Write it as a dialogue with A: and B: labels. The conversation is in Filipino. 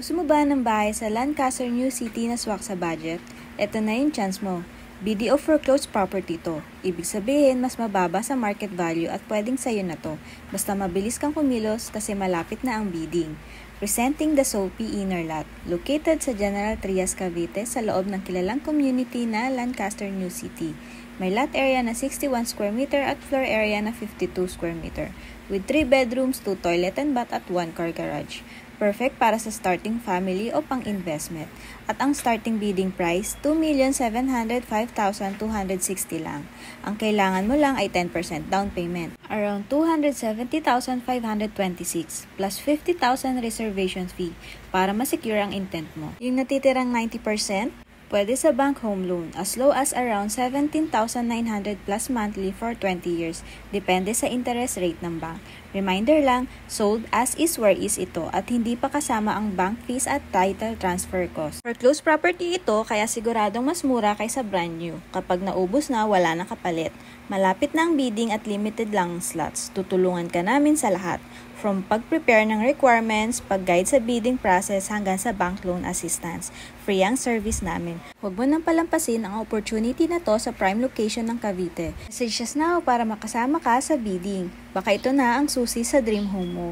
A: Gusto mo ba ng bahay sa Lancaster New City na swak sa budget? Ito na yung chance mo. BDO foreclosed property to. Ibig sabihin, mas mababa sa market value at pwedeng sayo na to. Basta mabilis kang kumilos kasi malapit na ang bidding. Presenting the Sophie Inner Lot. Located sa General Trias, Cavite sa loob ng kilalang community na Lancaster New City. May lot area na 61 square meter at floor area na 52 square meter. With 3 bedrooms, 2 toilet and bath at 1 car garage. Perfect para sa starting family o pang-investment. At ang starting bidding price, 2,705,260 lang. Ang kailangan mo lang ay 10% down payment. Around 270,526 plus 50,000 reservation fee para ma-secure ang intent mo. Yung natitirang 90%, pwede sa bank home loan as low as around 17,900 plus monthly for 20 years. Depende sa interest rate ng bank. Reminder lang, sold as is where is ito at hindi pa kasama ang bank fees at title transfer cost. Foreclosed property ito kaya siguradong mas mura kaysa brand new. Kapag naubos na, wala na kapalit. Malapit na ang bidding at limited lang ang slots. Tutulungan ka namin sa lahat. From pag-prepare ng requirements, pag-guide sa bidding process hanggang sa bank loan assistance. Free ang service namin. Huwag mo nang palampasin ang opportunity na to sa prime location ng Cavite. Message us now para makasama ka sa bidding. Baka ito na ang susi sa dream home mo.